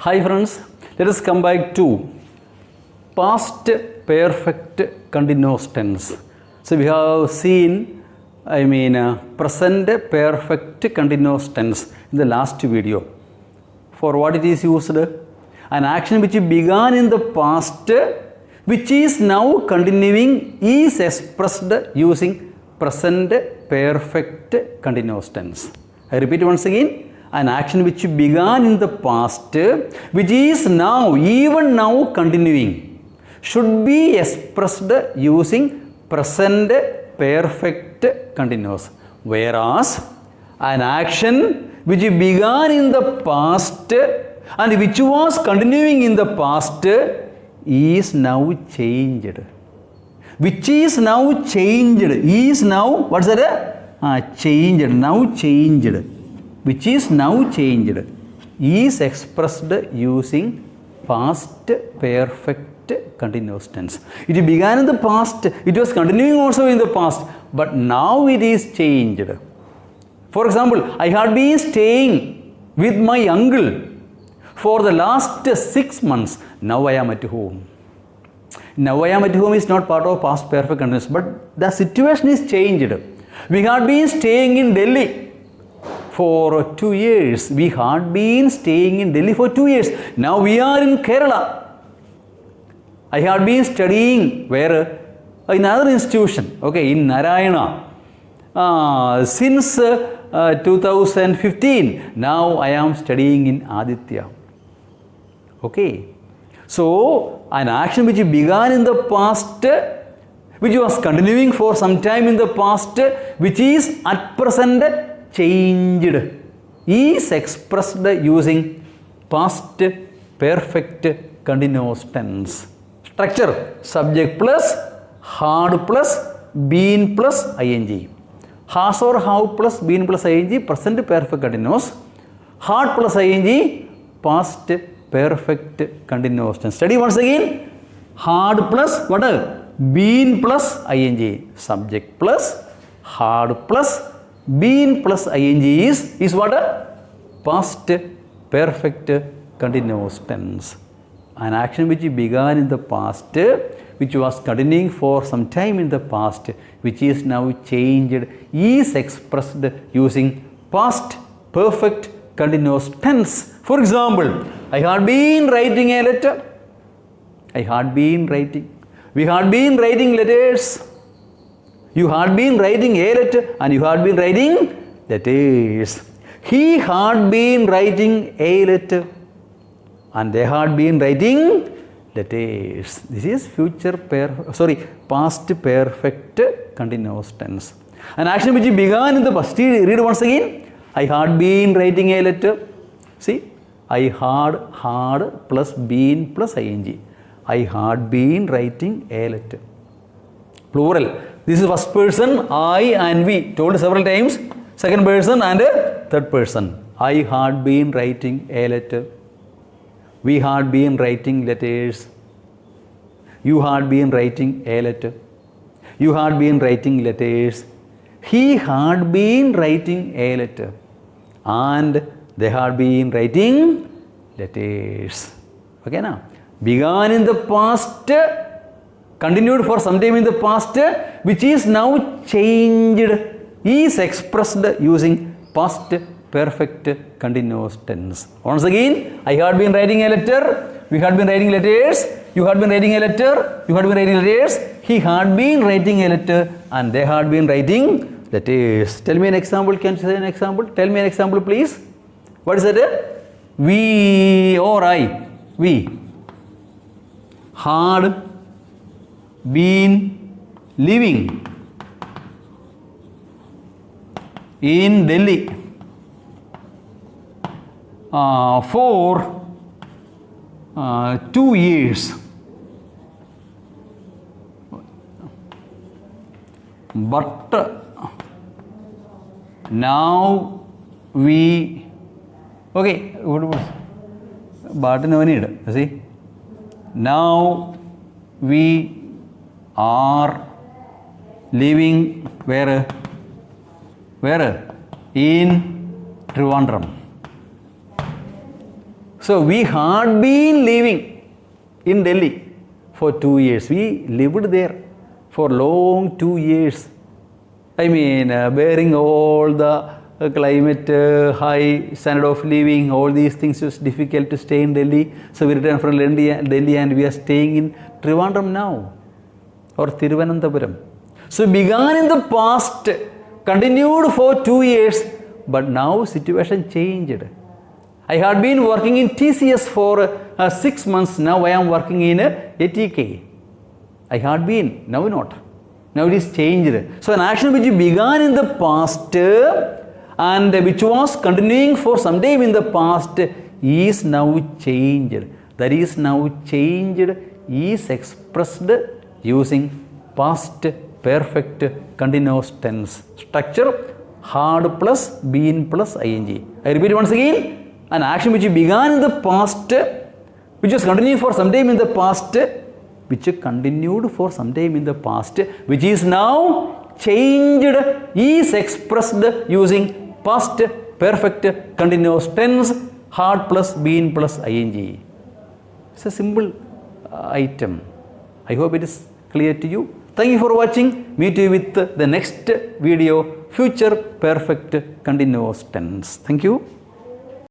Hi friends, let us come back to past perfect continuous tense. So we have seen, present perfect continuous tense in the last video. For what it is used? An action which began in the past, which is now continuing, is expressed using present perfect continuous tense. I repeat once again. An action which began in the past, which is now, even now continuing, should be expressed using present perfect continuous. Whereas, an action which began in the past and which was continuing in the past is now changed. Which is now changed, is now, what's that? Changed, now changed. Which is now changed, is expressed using past perfect continuous tense. It began in the past, it was continuing also in the past, but now it is changed. For example, I had been staying with my uncle for the last 6 months. Now I am at home. Now I am at home is not part of past perfect continuous, but the situation is changed. We had been staying in Delhi for 2 years. We had been staying in Delhi for 2 years. Now we are in Kerala. I had been studying where? In another institution, okay, in Narayana. Since 2015. Now I am studying in Aditya. Okay. So, an action which began in the past, which was continuing for some time in the past, which is at present changed, is expressed using past perfect continuous tense. Structure: subject plus, had plus, been plus, ing. Has or have plus, been plus, ing, present perfect continuous. Had plus, ing, past perfect continuous tense. Study once again. Had plus, what? Been plus, ing. Subject plus, had plus, been plus ing is what? Past perfect continuous tense. An action which began in the past, which was continuing for some time in the past, which is now changed, is expressed using past perfect continuous tense. For example, I had been writing a letter. I had been writing. We had been writing letters. You had been writing a letter and you had been writing letters. He had been writing a letter and they had been writing letters. This is past perfect continuous tense. An action which began in the past. Read once again. I had been writing a letter. See, I had plus been plus ing. I had been writing a letter. Plural. This is first person, I and we, told several times. Second person and third person. I had been writing a letter. We had been writing letters. You had been writing a letter. You had been writing letters. He had been writing a letter. And they had been writing letters. Okay, now. Began in the past, continued for some time in the past, which is now changed, is expressed using past perfect continuous tense. Once again, I had been writing a letter, we had been writing letters, you had been writing a letter, you had been writing letters, he had been writing a letter, and they had been writing letters. Tell me an example. Can you say an example? Tell me an example, please. What is it? We or I? We had been living in Delhi for 2 years, but now we, okay, but no need, see, now we are living where? In Trivandrum. So we had been living in Delhi for 2 years. We lived there for long 2 years. I mean, bearing all the climate, high standard of living, all these things, it was difficult to stay in Delhi. So we returned from Delhi and we are staying in Trivandrum now, or Thiruvananthapuram. So began in the past, continued for 2 years, but now situation changed. I had been working in TCS for 6 months. Now I am working in ATK. I had been, now not. Now it is changed. So an action which began in the past and which was continuing for some time in the past is now changed. That is now changed is expressed using past perfect continuous tense structure, had plus been plus ing. I repeat once again, an action which began in the past, which was continuing for some time in the past, which continued for some time in the past, which is now changed, is expressed using past perfect continuous tense, had plus been plus ing. It's a simple item. I hope it is clear to you. Thank you for watching. Meet you with the next video, future perfect continuous tense. Thank you.